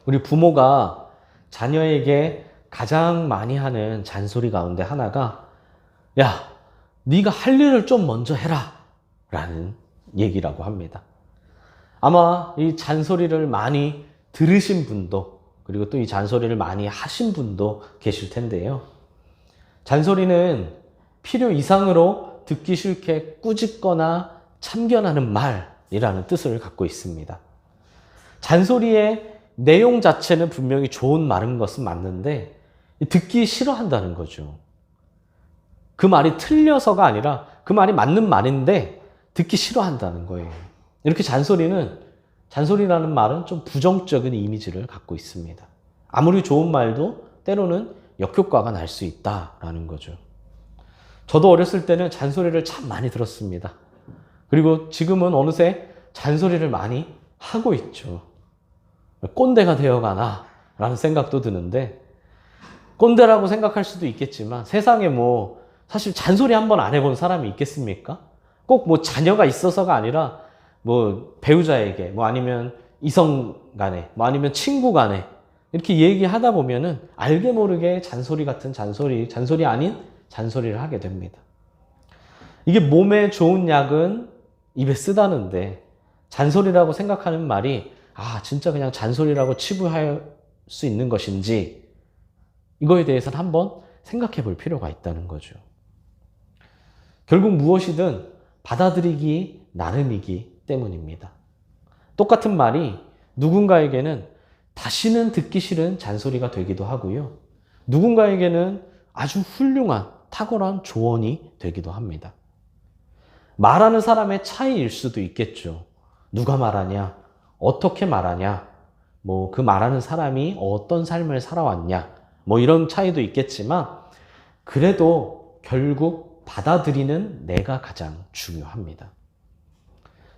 우리 부모가 자녀에게 가장 많이 하는 잔소리 가운데 하나가 야, 네가 할 일을 좀 먼저 해라 라는 얘기라고 합니다. 아마 이 잔소리를 많이 들으신 분도 그리고 또 이 잔소리를 많이 하신 분도 계실 텐데요. 잔소리는 필요 이상으로 듣기 싫게 꾸짖거나 참견하는 말이라는 뜻을 갖고 있습니다. 잔소리의 내용 자체는 분명히 좋은 말인 것은 맞는데 듣기 싫어한다는 거죠. 그 말이 틀려서가 아니라 그 말이 맞는 말인데 듣기 싫어한다는 거예요. 이렇게 잔소리라는 말은 좀 부정적인 이미지를 갖고 있습니다. 아무리 좋은 말도 때로는 역효과가 날 수 있다라는 거죠. 저도 어렸을 때는 잔소리를 참 많이 들었습니다. 그리고 지금은 어느새 잔소리를 많이 하고 있죠. 꼰대가 되어가나 라는 생각도 드는데 꼰대라고 생각할 수도 있겠지만 세상에 사실 잔소리 한 번 안 해본 사람이 있겠습니까? 꼭 자녀가 있어서가 아니라 배우자에게 아니면 이성 간에 아니면 친구 간에 이렇게 얘기하다 보면은 알게 모르게 잔소리 같은 잔소리 아닌 잔소리를 하게 됩니다. 이게 몸에 좋은 약은 입에 쓰다는데 잔소리라고 생각하는 말이 진짜 그냥 잔소리라고 치부할 수 있는 것인지 이거에 대해서는 한번 생각해 볼 필요가 있다는 거죠. 결국 무엇이든 받아들이기 나름이기 때문입니다. 똑같은 말이 누군가에게는 다시는 듣기 싫은 잔소리가 되기도 하고요. 누군가에게는 아주 훌륭한 탁월한 조언이 되기도 합니다. 말하는 사람의 차이일 수도 있겠죠. 누가 말하냐, 어떻게 말하냐, 그 말하는 사람이 어떤 삶을 살아왔냐, 이런 차이도 있겠지만 그래도 결국 받아들이는 내가 가장 중요합니다.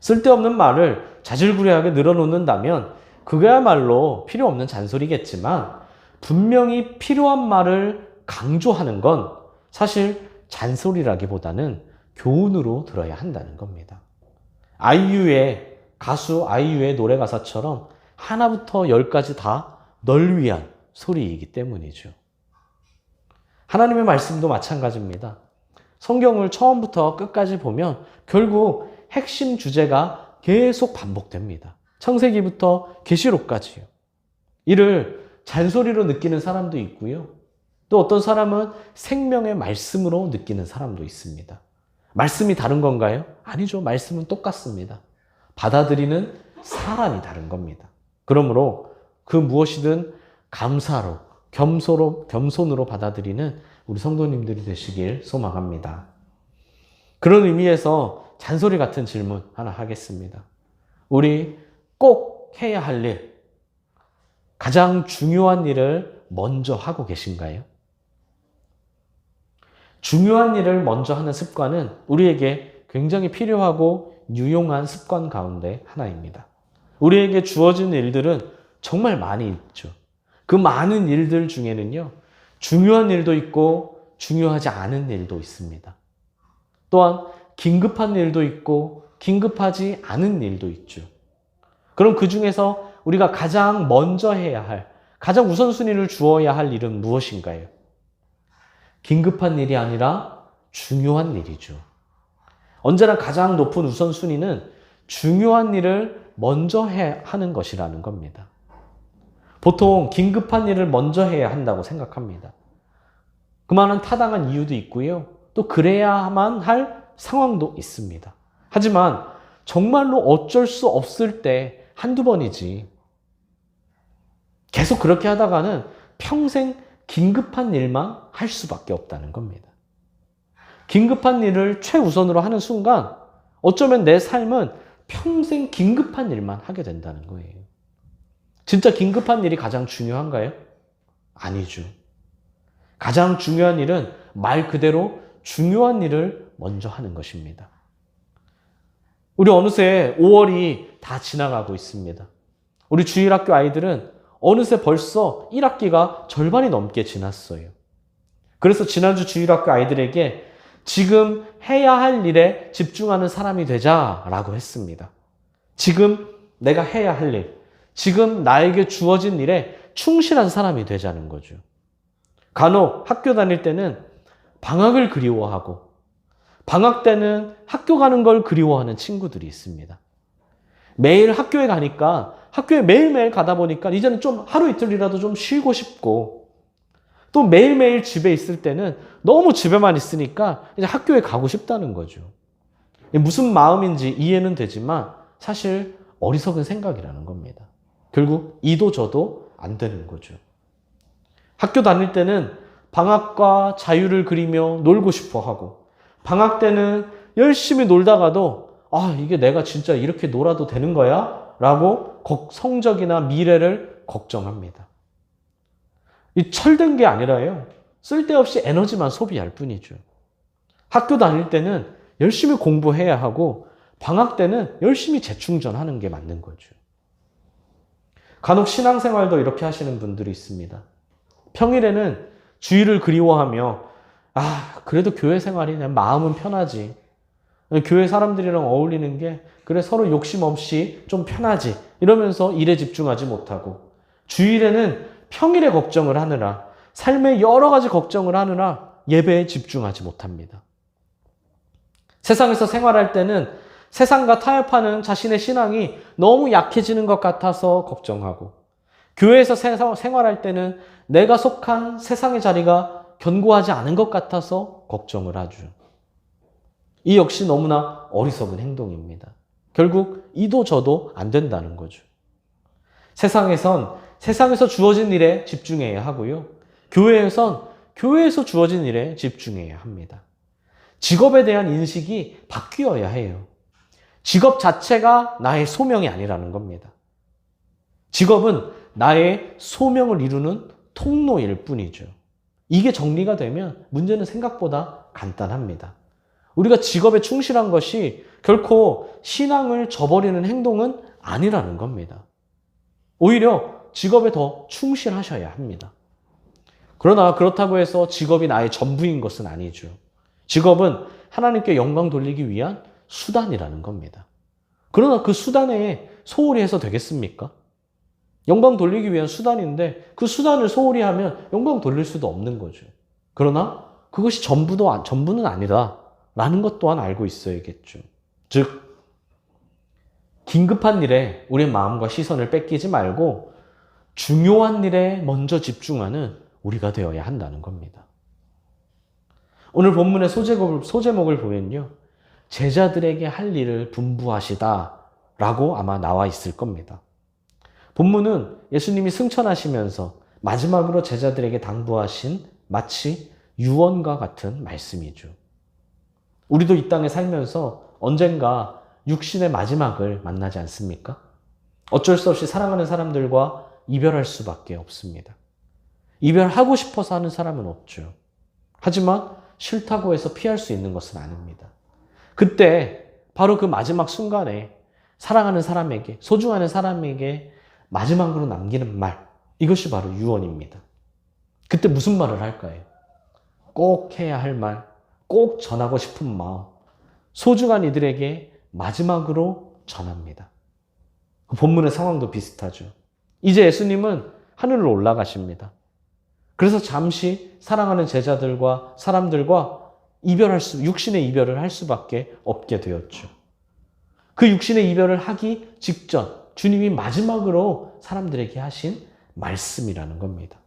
쓸데없는 말을 자질구레하게 늘어놓는다면 그거야말로 필요 없는 잔소리겠지만 분명히 필요한 말을 강조하는 건 사실 잔소리라기보다는 교훈으로 들어야 한다는 겁니다. 가수 아이유의 노래 가사처럼 하나부터 열까지 다 널 위한 소리이기 때문이죠. 하나님의 말씀도 마찬가지입니다. 성경을 처음부터 끝까지 보면 결국 핵심 주제가 계속 반복됩니다. 창세기부터 계시록까지요. 이를 잔소리로 느끼는 사람도 있고요. 또 어떤 사람은 생명의 말씀으로 느끼는 사람도 있습니다. 말씀이 다른 건가요? 아니죠. 말씀은 똑같습니다. 받아들이는 사람이 다른 겁니다. 그러므로 그 무엇이든 감사로, 겸손으로 받아들이는 우리 성도님들이 되시길 소망합니다. 그런 의미에서 잔소리 같은 질문 하나 하겠습니다. 우리 꼭 해야 할 일, 가장 중요한 일을 먼저 하고 계신가요? 중요한 일을 먼저 하는 습관은 우리에게 굉장히 필요하고 유용한 습관 가운데 하나입니다. 우리에게 주어진 일들은 정말 많이 있죠. 그 많은 일들 중에는요, 중요한 일도 있고 중요하지 않은 일도 있습니다. 또한 긴급한 일도 있고 긴급하지 않은 일도 있죠. 그럼 그 중에서 우리가 가장 먼저 해야 할, 가장 우선순위를 주어야 할 일은 무엇인가요? 긴급한 일이 아니라 중요한 일이죠. 언제나 가장 높은 우선순위는 중요한 일을 먼저 하는 것이라는 겁니다. 보통 긴급한 일을 먼저 해야 한다고 생각합니다. 그만한 타당한 이유도 있고요. 또 그래야만 할 상황도 있습니다. 하지만 정말로 어쩔 수 없을 때 한두 번이지. 계속 그렇게 하다가는 평생 긴급한 일만 할 수밖에 없다는 겁니다. 긴급한 일을 최우선으로 하는 순간 어쩌면 내 삶은 평생 긴급한 일만 하게 된다는 거예요. 진짜 긴급한 일이 가장 중요한가요? 아니죠. 가장 중요한 일은 말 그대로 중요한 일을 먼저 하는 것입니다. 우리 어느새 5월이 다 지나가고 있습니다. 우리 주일학교 아이들은 어느새 벌써 1학기가 절반이 넘게 지났어요. 그래서 지난주 주일학교 아이들에게 지금 해야 할 일에 집중하는 사람이 되자라고 했습니다. 지금 내가 해야 할 일, 지금 나에게 주어진 일에 충실한 사람이 되자는 거죠. 간혹 학교 다닐 때는 방학을 그리워하고 방학 때는 학교 가는 걸 그리워하는 친구들이 있습니다. 매일 학교에 가니까 학교에 매일매일 가다 보니까 이제는 좀 하루 이틀이라도 좀 쉬고 싶고 또 매일매일 집에 있을 때는 너무 집에만 있으니까 이제 학교에 가고 싶다는 거죠. 무슨 마음인지 이해는 되지만 사실 어리석은 생각이라는 겁니다. 결국 이도 저도 안 되는 거죠. 학교 다닐 때는 방학과 자유를 그리며 놀고 싶어 하고 방학 때는 열심히 놀다가도 이게 내가 진짜 이렇게 놀아도 되는 거야? 라고 성적이나 미래를 걱정합니다. 이 철든 게 아니라요. 쓸데없이 에너지만 소비할 뿐이죠. 학교 다닐 때는 열심히 공부해야 하고 방학 때는 열심히 재충전하는 게 맞는 거죠. 간혹 신앙생활도 이렇게 하시는 분들이 있습니다. 평일에는 주일을 그리워하며 그래도 교회 생활이 내 마음은 편하지. 교회 사람들이랑 어울리는 게 그래 서로 욕심 없이 좀 편하지. 이러면서 일에 집중하지 못하고 주일에는 평일에 걱정을 하느라 삶의 여러 가지 걱정을 하느라 예배에 집중하지 못합니다. 세상에서 생활할 때는 세상과 타협하는 자신의 신앙이 너무 약해지는 것 같아서 걱정하고 교회에서 생활할 때는 내가 속한 세상의 자리가 견고하지 않은 것 같아서 걱정을 하죠. 이 역시 너무나 어리석은 행동입니다. 결국 이도 저도 안 된다는 거죠. 세상에서 주어진 일에 집중해야 하고요. 교회에선 교회에서 주어진 일에 집중해야 합니다. 직업에 대한 인식이 바뀌어야 해요. 직업 자체가 나의 소명이 아니라는 겁니다. 직업은 나의 소명을 이루는 통로일 뿐이죠. 이게 정리가 되면 문제는 생각보다 간단합니다. 우리가 직업에 충실한 것이 결코 신앙을 저버리는 행동은 아니라는 겁니다. 오히려 직업에 더 충실하셔야 합니다. 그러나 그렇다고 해서 직업이 나의 전부인 것은 아니죠. 직업은 하나님께 영광 돌리기 위한 수단이라는 겁니다. 그러나 그 수단에 소홀히 해서 되겠습니까? 영광 돌리기 위한 수단인데 그 수단을 소홀히 하면 영광 돌릴 수도 없는 거죠. 그러나 그것이 전부는 아니다라는 것 또한 알고 있어야겠죠. 즉, 긴급한 일에 우리의 마음과 시선을 뺏기지 말고 중요한 일에 먼저 집중하는 우리가 되어야 한다는 겁니다. 오늘 본문의 소제목을 보면요. 제자들에게 할 일을 분부하시다라고 아마 나와 있을 겁니다. 본문은 예수님이 승천하시면서 마지막으로 제자들에게 당부하신 마치 유언과 같은 말씀이죠. 우리도 이 땅에 살면서 언젠가 육신의 마지막을 만나지 않습니까? 어쩔 수 없이 사랑하는 사람들과 이별할 수밖에 없습니다. 이별하고 싶어서 하는 사람은 없죠. 하지만 싫다고 해서 피할 수 있는 것은 아닙니다. 그때 바로 그 마지막 순간에 사랑하는 사람에게, 소중한 사람에게 마지막으로 남기는 말, 이것이 바로 유언입니다. 그때 무슨 말을 할까요? 꼭 해야 할 말, 꼭 전하고 싶은 마음, 소중한 이들에게 마지막으로 전합니다. 본문의 상황도 비슷하죠. 이제 예수님은 하늘로 올라가십니다. 그래서 잠시 사랑하는 제자들과 사람들과 육신의 이별을 할 수밖에 없게 되었죠. 그 육신의 이별을 하기 직전 주님이 마지막으로 사람들에게 하신 말씀이라는 겁니다.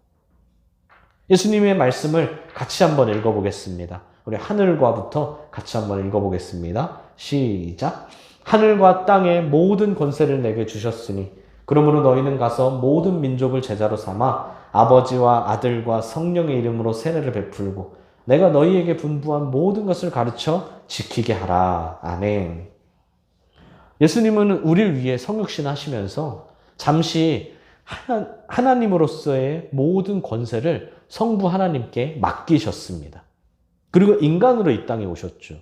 예수님의 말씀을 같이 한번 읽어보겠습니다. 우리 하늘과부터 같이 한번 읽어보겠습니다. 시작. 하늘과 땅의 모든 권세를 내게 주셨으니 그러므로 너희는 가서 모든 민족을 제자로 삼아 아버지와 아들과 성령의 이름으로 세례를 베풀고 내가 너희에게 분부한 모든 것을 가르쳐 지키게 하라. 아멘. 예수님은 우리를 위해 성육신 하시면서 잠시 하나님으로서의 모든 권세를 성부 하나님께 맡기셨습니다. 그리고 인간으로 이 땅에 오셨죠.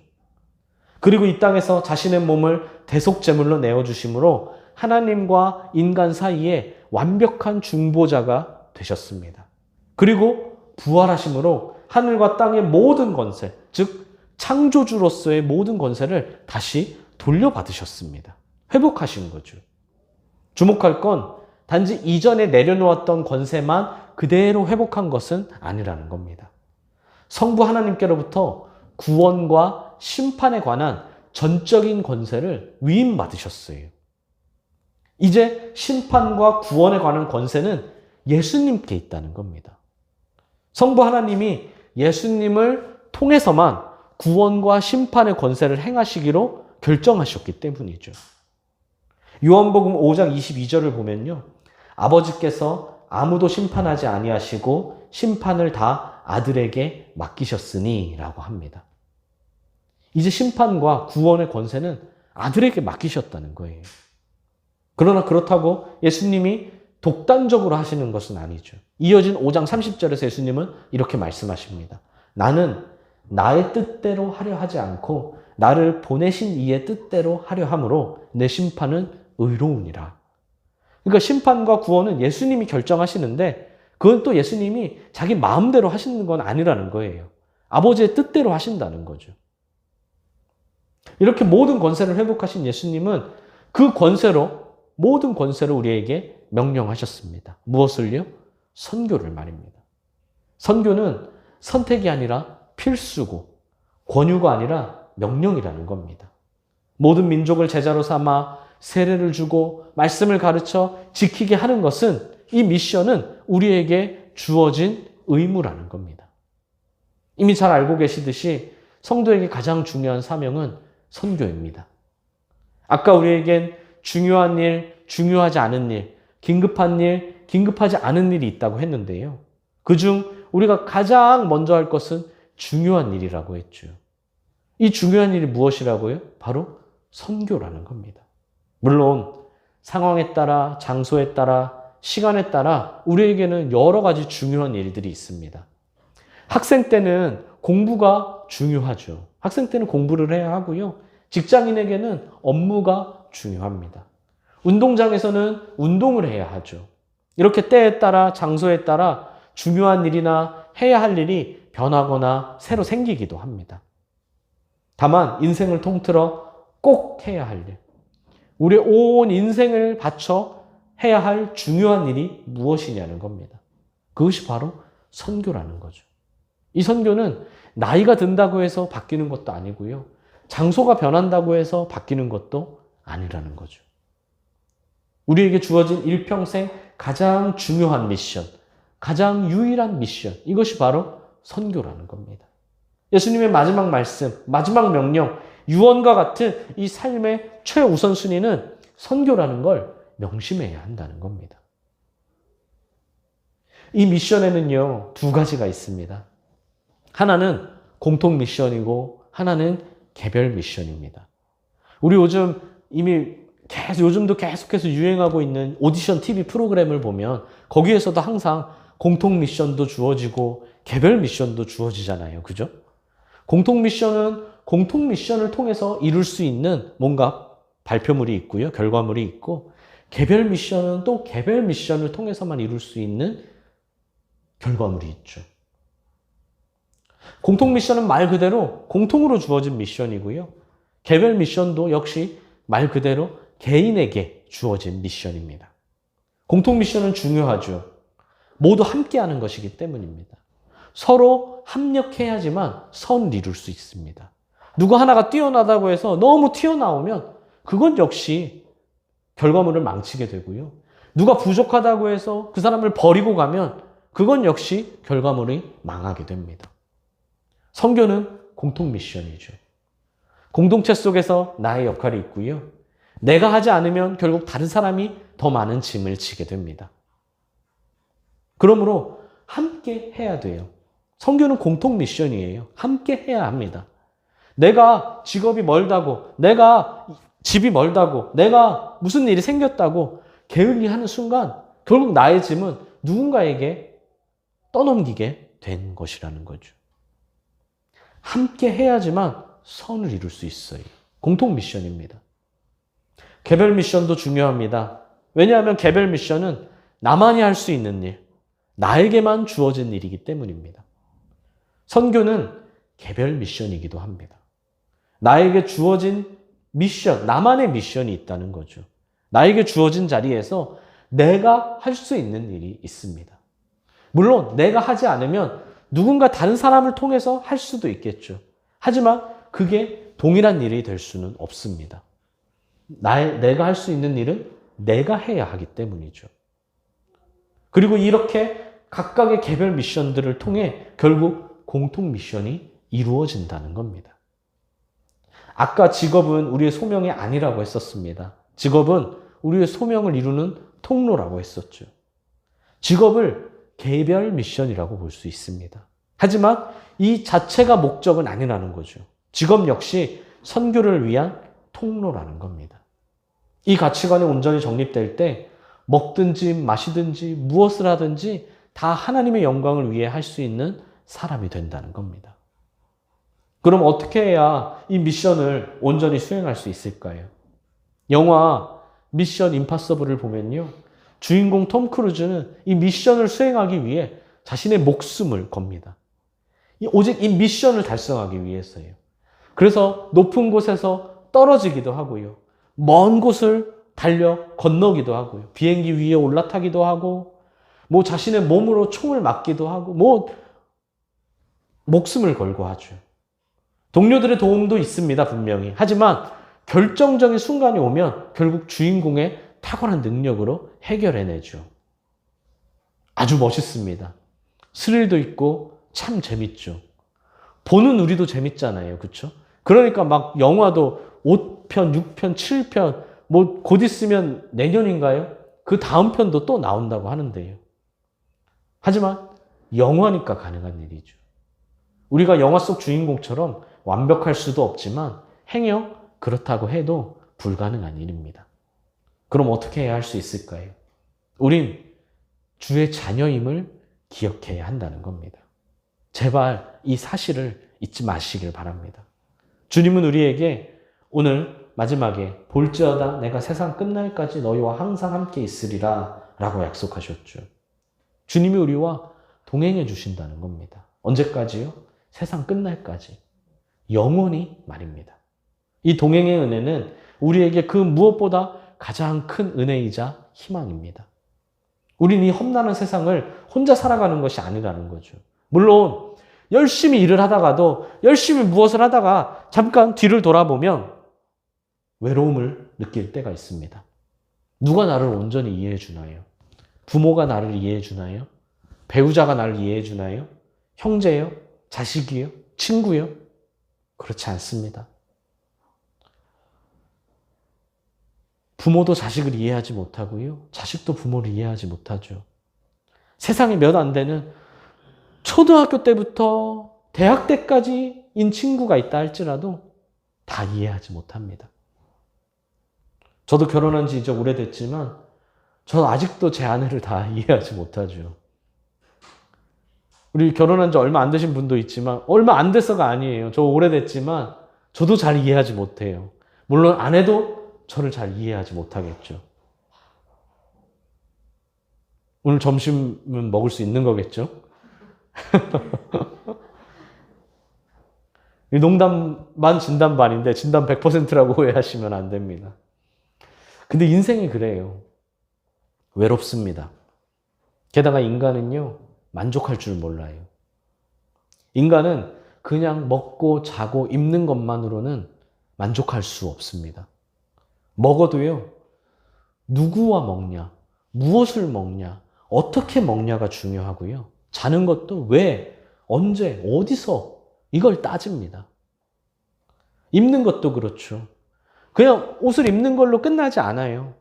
그리고 이 땅에서 자신의 몸을 대속제물로 내어주심으로 하나님과 인간 사이에 완벽한 중보자가 되셨습니다. 그리고 부활하심으로 하늘과 땅의 모든 권세, 즉 창조주로서의 모든 권세를 다시 돌려받으셨습니다. 회복하신 거죠. 주목할 건 단지 이전에 내려놓았던 권세만 그대로 회복한 것은 아니라는 겁니다. 성부 하나님께로부터 구원과 심판에 관한 전적인 권세를 위임받으셨어요. 이제 심판과 구원에 관한 권세는 예수님께 있다는 겁니다. 성부 하나님이 예수님을 통해서만 구원과 심판의 권세를 행하시기로 결정하셨기 때문이죠. 요한복음 5장 22절을 보면요. 아버지께서 아무도 심판하지 아니하시고 심판을 다 아들에게 맡기셨으니 라고 합니다. 이제 심판과 구원의 권세는 아들에게 맡기셨다는 거예요. 그러나 그렇다고 예수님이 독단적으로 하시는 것은 아니죠. 이어진 5장 30절에서 예수님은 이렇게 말씀하십니다. 나는 나의 뜻대로 하려 하지 않고 나를 보내신 이의 뜻대로 하려 함으로 내 심판은 의로우니라. 그러니까 심판과 구원은 예수님이 결정하시는데 그건 또 예수님이 자기 마음대로 하시는 건 아니라는 거예요. 아버지의 뜻대로 하신다는 거죠. 이렇게 모든 권세를 회복하신 예수님은 그 권세로 모든 권세를 우리에게 명령하셨습니다. 무엇을요? 선교를 말입니다. 선교는 선택이 아니라 필수고 권유가 아니라 명령이라는 겁니다. 모든 민족을 제자로 삼아 세례를 주고 말씀을 가르쳐 지키게 하는 것은 이 미션은 우리에게 주어진 의무라는 겁니다. 이미 잘 알고 계시듯이 성도에게 가장 중요한 사명은 선교입니다. 아까 우리에겐 중요한 일, 중요하지 않은 일, 긴급한 일, 긴급하지 않은 일이 있다고 했는데요. 그중 우리가 가장 먼저 할 것은 중요한 일이라고 했죠. 이 중요한 일이 무엇이라고요? 바로 선교라는 겁니다. 물론 상황에 따라, 장소에 따라, 시간에 따라 우리에게는 여러 가지 중요한 일들이 있습니다. 학생 때는 공부가 중요하죠. 학생 때는 공부를 해야 하고요. 직장인에게는 업무가 중요합니다. 운동장에서는 운동을 해야 하죠. 이렇게 때에 따라, 장소에 따라 중요한 일이나 해야 할 일이 변하거나 새로 생기기도 합니다. 다만 인생을 통틀어 꼭 해야 할 일, 우리의 온 인생을 바쳐 해야 할 중요한 일이 무엇이냐는 겁니다. 그것이 바로 선교라는 거죠. 이 선교는 나이가 든다고 해서 바뀌는 것도 아니고요. 장소가 변한다고 해서 바뀌는 것도 아니라는 거죠. 우리에게 주어진 일평생 가장 중요한 미션, 가장 유일한 미션, 이것이 바로 선교라는 겁니다. 예수님의 마지막 말씀, 마지막 명령, 유언과 같은 이 삶의 최우선순위는 선교라는 걸 명심해야 한다는 겁니다. 이 미션에는요, 두 가지가 있습니다. 하나는 공통 미션이고 하나는 개별 미션입니다. 우리 요즘 요즘도 계속해서 유행하고 있는 오디션 TV 프로그램을 보면 거기에서도 항상 공통 미션도 주어지고 개별 미션도 주어지잖아요. 그죠? 공통 미션은 공통 미션을 통해서 이룰 수 있는 뭔가 발표물이 있고요. 결과물이 있고, 개별 미션은 또 개별 미션을 통해서만 이룰 수 있는 결과물이 있죠. 공통 미션은 말 그대로 공통으로 주어진 미션이고요. 개별 미션도 역시 말 그대로 개인에게 주어진 미션입니다. 공통 미션은 중요하죠. 모두 함께하는 것이기 때문입니다. 서로 합력해야지만 선을 이룰 수 있습니다. 누구 하나가 뛰어나다고 해서 너무 튀어나오면 그건 역시 결과물을 망치게 되고요. 누가 부족하다고 해서 그 사람을 버리고 가면 그건 역시 결과물이 망하게 됩니다. 선교는 공통 미션이죠. 공동체 속에서 나의 역할이 있고요. 내가 하지 않으면 결국 다른 사람이 더 많은 짐을 지게 됩니다. 그러므로 함께 해야 돼요. 선교는 공통 미션이에요. 함께 해야 합니다. 내가 직업이 멀다고, 내가 집이 멀다고, 내가 무슨 일이 생겼다고 게을리하는 순간 결국 나의 짐은 누군가에게 떠넘기게 된 것이라는 거죠. 함께 해야지만 선을 이룰 수 있어요. 공통 미션입니다. 개별 미션도 중요합니다. 왜냐하면 개별 미션은 나만이 할 수 있는 일, 나에게만 주어진 일이기 때문입니다. 선교는 개별 미션이기도 합니다. 나에게 주어진 미션, 나만의 미션이 있다는 거죠. 나에게 주어진 자리에서 내가 할 수 있는 일이 있습니다. 물론 내가 하지 않으면 누군가 다른 사람을 통해서 할 수도 있겠죠. 하지만 그게 동일한 일이 될 수는 없습니다. 내가 할 수 있는 일은 내가 해야 하기 때문이죠. 그리고 이렇게 각각의 개별 미션들을 통해 결국 공통 미션이 이루어진다는 겁니다. 아까 직업은 우리의 소명이 아니라고 했었습니다. 직업은 우리의 소명을 이루는 통로라고 했었죠. 직업을 개별 미션이라고 볼 수 있습니다. 하지만 이 자체가 목적은 아니라는 거죠. 직업 역시 선교를 위한 통로라는 겁니다. 이 가치관이 온전히 정립될 때 먹든지 마시든지 무엇을 하든지 다 하나님의 영광을 위해 할 수 있는 사람이 된다는 겁니다. 그럼 어떻게 해야 이 미션을 온전히 수행할 수 있을까요? 영화 미션 임파서블을 보면요. 주인공 톰 크루즈는 이 미션을 수행하기 위해 자신의 목숨을 겁니다. 오직 이 미션을 달성하기 위해서예요. 그래서 높은 곳에서 떨어지기도 하고요. 먼 곳을 달려 건너기도 하고요. 비행기 위에 올라타기도 하고, 자신의 몸으로 총을 맞기도 하고, 목숨을 걸고 하죠. 동료들의 도움도 있습니다, 분명히. 하지만 결정적인 순간이 오면 결국 주인공의 탁월한 능력으로 해결해내죠. 아주 멋있습니다. 스릴도 있고 참 재밌죠. 보는 우리도 재밌잖아요. 그렇죠? 그러니까 막 영화도 5편, 6편, 7편 곧 있으면 내년인가요? 그 다음 편도 또 나온다고 하는데요. 하지만 영화니까 가능한 일이죠. 우리가 영화 속 주인공처럼 완벽할 수도 없지만 행여 그렇다고 해도 불가능한 일입니다. 그럼 어떻게 해야 할 수 있을까요? 우린 주의 자녀임을 기억해야 한다는 겁니다. 제발 이 사실을 잊지 마시길 바랍니다. 주님은 우리에게 오늘 마지막에 볼지어다 내가 세상 끝날까지 너희와 항상 함께 있으리라 라고 약속하셨죠. 주님이 우리와 동행해 주신다는 겁니다. 언제까지요? 세상 끝날까지. 영원히 말입니다. 이 동행의 은혜는 우리에게 그 무엇보다 가장 큰 은혜이자 희망입니다. 우린 이 험난한 세상을 혼자 살아가는 것이 아니라는 거죠. 물론 열심히 일을 하다가도 열심히 무엇을 하다가 잠깐 뒤를 돌아보면 외로움을 느낄 때가 있습니다. 누가 나를 온전히 이해해 주나요? 부모가 나를 이해해 주나요? 배우자가 나를 이해해 주나요? 형제요? 자식이요? 친구요? 그렇지 않습니다. 부모도 자식을 이해하지 못하고요. 자식도 부모를 이해하지 못하죠. 세상에 몇 안 되는 초등학교 때부터 대학 때까지인 친구가 있다 할지라도 다 이해하지 못합니다. 저도 결혼한 지 이제 오래됐지만 저는 아직도 제 아내를 다 이해하지 못하죠. 우리 결혼한 지 얼마 안 되신 분도 있지만 얼마 안 돼서가 아니에요. 저 오래됐지만 저도 잘 이해하지 못해요. 물론 아내도 저를 잘 이해하지 못하겠죠. 오늘 점심은 먹을 수 있는 거겠죠? 농담 진담 반인데 진담 100%라고 오해하시면 안 됩니다. 근데 인생이 그래요. 외롭습니다. 게다가 인간은요, 만족할 줄 몰라요. 인간은 그냥 먹고 자고 입는 것만으로는 만족할 수 없습니다. 먹어도요, 누구와 먹냐, 무엇을 먹냐, 어떻게 먹냐가 중요하고요. 자는 것도 왜, 언제, 어디서 이걸 따집니다. 입는 것도 그렇죠. 그냥 옷을 입는 걸로 끝나지 않아요.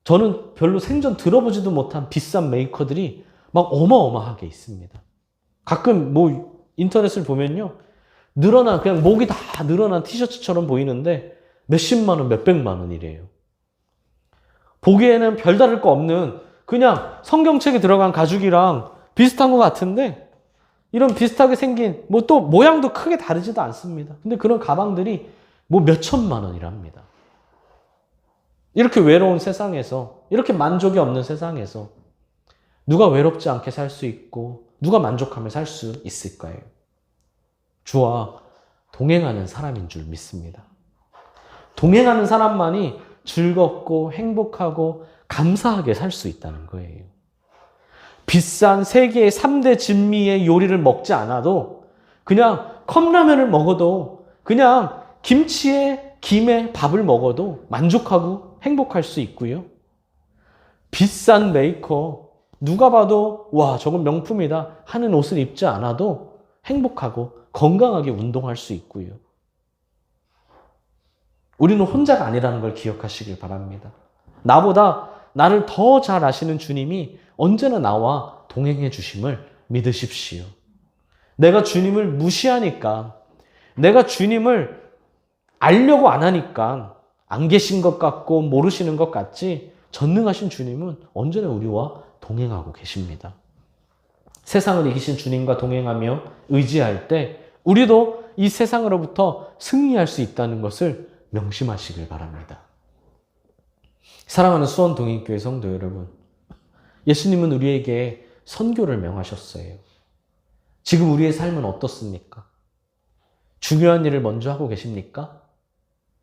저는 별로 생전 들어보지도 못한 비싼 메이커들이 막 어마어마하게 있습니다. 가끔 인터넷을 보면요, 그냥 목이 다 늘어난 티셔츠처럼 보이는데 몇십만 원, 몇백만 원이래요. 보기에는 별다를 거 없는 그냥 성경책에 들어간 가죽이랑 비슷한 것 같은데 이런 비슷하게 생긴 또 모양도 크게 다르지도 않습니다. 근데 그런 가방들이 몇천만 원이랍니다. 이렇게 외로운 세상에서, 이렇게 만족이 없는 세상에서 누가 외롭지 않게 살 수 있고 누가 만족하며 살 수 있을까요? 주와 동행하는 사람인 줄 믿습니다. 동행하는 사람만이 즐겁고 행복하고 감사하게 살 수 있다는 거예요. 비싼 세계의 3대 진미의 요리를 먹지 않아도 그냥 컵라면을 먹어도 그냥 김치에 김에 밥을 먹어도 만족하고 행복할 수 있고요. 비싼 메이커, 누가 봐도 와 저건 명품이다 하는 옷을 입지 않아도 행복하고 건강하게 운동할 수 있고요. 우리는 혼자가 아니라는 걸 기억하시길 바랍니다. 나보다 나를 더 잘 아시는 주님이 언제나 나와 동행해 주심을 믿으십시오. 내가 주님을 무시하니까, 내가 주님을 알려고 안 하니까 안 계신 것 같고 모르시는 것 같지, 전능하신 주님은 언제나 우리와 동행하고 계십니다. 세상을 이기신 주님과 동행하며 의지할 때 우리도 이 세상으로부터 승리할 수 있다는 것을 명심하시길 바랍니다. 사랑하는 수원동행교회 성도 여러분, 예수님은 우리에게 선교를 명하셨어요. 지금 우리의 삶은 어떻습니까? 중요한 일을 먼저 하고 계십니까?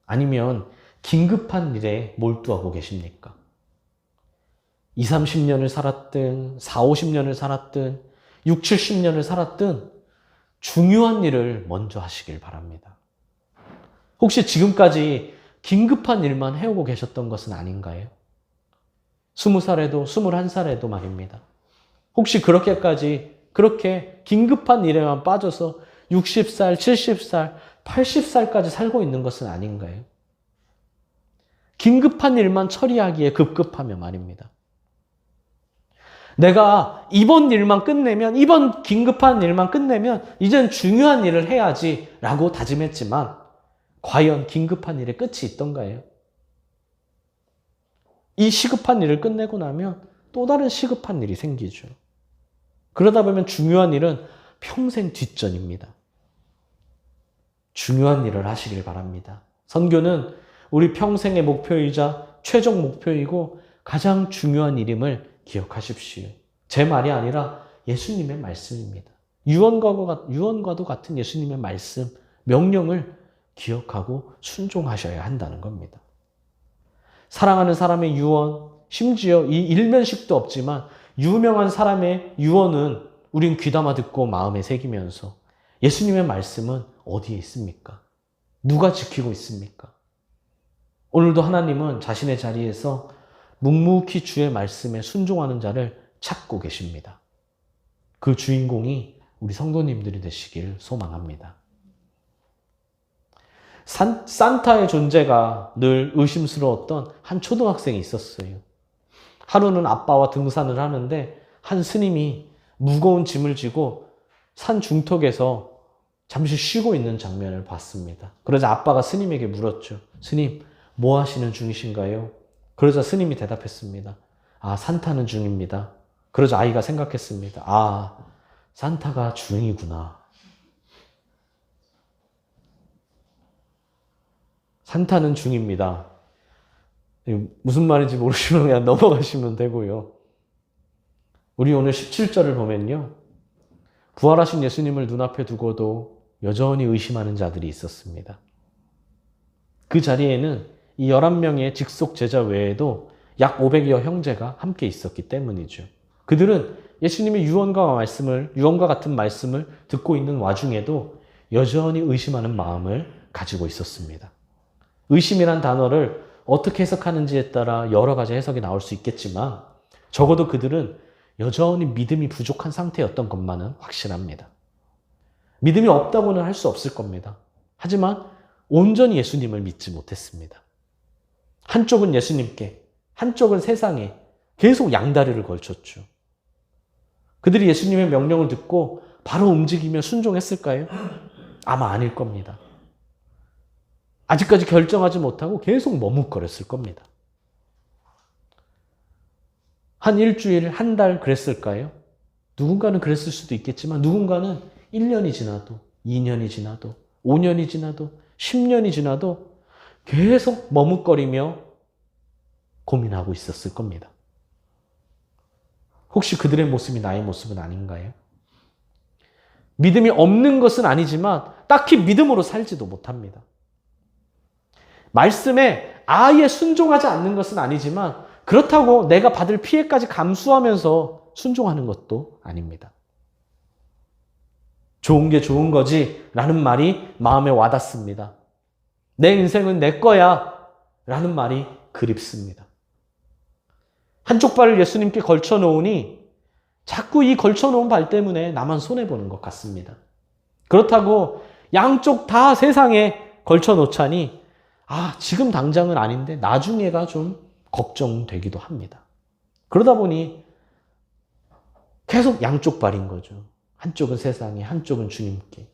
아니면 긴급한 일에 몰두하고 계십니까? 20, 30년을 살았든 40, 50년을 살았든 60, 70년을 살았든 중요한 일을 먼저 하시길 바랍니다. 혹시 지금까지 긴급한 일만 해오고 계셨던 것은 아닌가요? 20살에도 21살에도 말입니다. 혹시 그렇게 긴급한 일에만 빠져서 60살, 70살, 80살까지 살고 있는 것은 아닌가요? 긴급한 일만 처리하기에 급급하며 말입니다. 내가 이번 긴급한 일만 끝내면 이젠 중요한 일을 해야지 라고 다짐했지만 과연 긴급한 일의 끝이 있던가요? 이 시급한 일을 끝내고 나면 또 다른 시급한 일이 생기죠. 그러다 보면 중요한 일은 평생 뒷전입니다. 중요한 일을 하시길 바랍니다. 선교는 우리 평생의 목표이자 최종 목표이고 가장 중요한 일임을 기억하십시오. 제 말이 아니라 예수님의 말씀입니다. 유언과도 같은 예수님의 말씀, 명령을 기억하고 순종하셔야 한다는 겁니다. 사랑하는 사람의 유언, 심지어 이 일면식도 없지만 유명한 사람의 유언은 우린 귀담아 듣고 마음에 새기면서 예수님의 말씀은 어디에 있습니까? 누가 지키고 있습니까? 오늘도 하나님은 자신의 자리에서 묵묵히 주의 말씀에 순종하는 자를 찾고 계십니다. 그 주인공이 우리 성도님들이 되시길 소망합니다. 산타의 존재가 늘 의심스러웠던 한 초등학생이 있었어요. 하루는 아빠와 등산을 하는데 한 스님이 무거운 짐을 지고 산 중턱에서 잠시 쉬고 있는 장면을 봤습니다. 그러자 아빠가 스님에게 물었죠. 스님, 뭐 하시는 중이신가요? 그러자 스님이 대답했습니다. 아, 산타는 중입니다. 그러자 아이가 생각했습니다. 아, 산타가 중이구나. 산타는 중입니다. 무슨 말인지 모르시면 그냥 넘어가시면 되고요. 우리 오늘 17절을 보면요. 부활하신 예수님을 눈앞에 두고도 여전히 의심하는 자들이 있었습니다. 그 자리에는 이 11명의 직속 제자 외에도 약 500여 형제가 함께 있었기 때문이죠. 그들은 예수님의 유언과 같은 말씀을 듣고 있는 와중에도 여전히 의심하는 마음을 가지고 있었습니다. 의심이란 단어를 어떻게 해석하는지에 따라 여러 가지 해석이 나올 수 있겠지만 적어도 그들은 여전히 믿음이 부족한 상태였던 것만은 확실합니다. 믿음이 없다고는 할 수 없을 겁니다. 하지만 온전히 예수님을 믿지 못했습니다. 한쪽은 예수님께, 한쪽은 세상에 계속 양다리를 걸쳤죠. 그들이 예수님의 명령을 듣고 바로 움직이며 순종했을까요? 아마 아닐 겁니다. 아직까지 결정하지 못하고 계속 머뭇거렸을 겁니다. 한 일주일, 한 달 그랬을까요? 누군가는 그랬을 수도 있겠지만 누군가는 1년이 지나도 2년이 지나도 5년이 지나도 10년이 지나도 계속 머뭇거리며 고민하고 있었을 겁니다. 혹시 그들의 모습이 나의 모습은 아닌가요? 믿음이 없는 것은 아니지만 딱히 믿음으로 살지도 못합니다. 말씀에 아예 순종하지 않는 것은 아니지만 그렇다고 내가 받을 피해까지 감수하면서 순종하는 것도 아닙니다. 좋은 게 좋은 거지 라는 말이 마음에 와닿습니다. 내 인생은 내 거야 라는 말이 그립습니다. 한쪽 발을 예수님께 걸쳐놓으니 자꾸 이 걸쳐놓은 발 때문에 나만 손해보는 것 같습니다. 그렇다고 양쪽 다 세상에 걸쳐놓자니 지금 당장은 아닌데 나중에가 좀 걱정되기도 합니다. 그러다 보니 계속 양쪽 발인 거죠. 한쪽은 세상에, 한쪽은 주님께.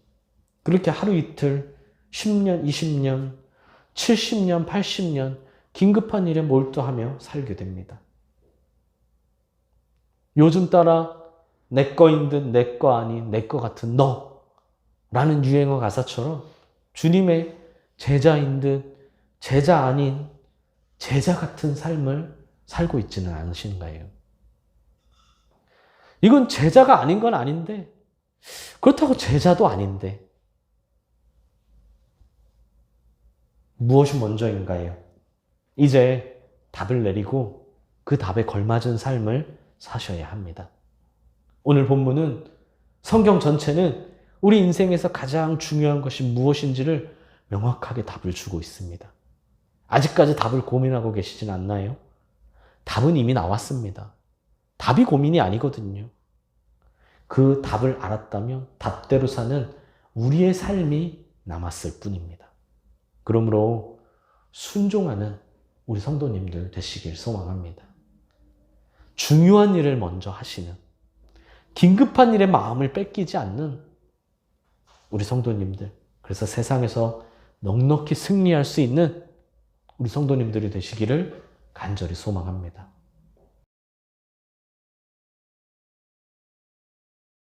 그렇게 하루 이틀, 10년, 20년, 70년, 80년 긴급한 일에 몰두하며 살게 됩니다. 요즘 따라 내 거인 듯 내 거 아닌 내 거 같은 너라는 유행어 가사처럼 주님의 제자인 듯 제자 아닌 제자 같은 삶을 살고 있지는 않으신가요? 이건 제자가 아닌 건 아닌데 그렇다고 제자도 아닌데 무엇이 먼저인가요? 이제 답을 내리고 그 답에 걸맞은 삶을 사셔야 합니다. 오늘 본문은 성경 전체는 우리 인생에서 가장 중요한 것이 무엇인지를 명확하게 답을 주고 있습니다. 아직까지 답을 고민하고 계시진 않나요? 답은 이미 나왔습니다. 답이 고민이 아니거든요. 그 답을 알았다면 답대로 사는 우리의 삶이 남았을 뿐입니다. 그러므로 순종하는 우리 성도님들 되시길 소망합니다. 중요한 일을 먼저 하시는, 긴급한 일에 마음을 뺏기지 않는 우리 성도님들, 그래서 세상에서 넉넉히 승리할 수 있는 우리 성도님들이 되시기를 간절히 소망합니다.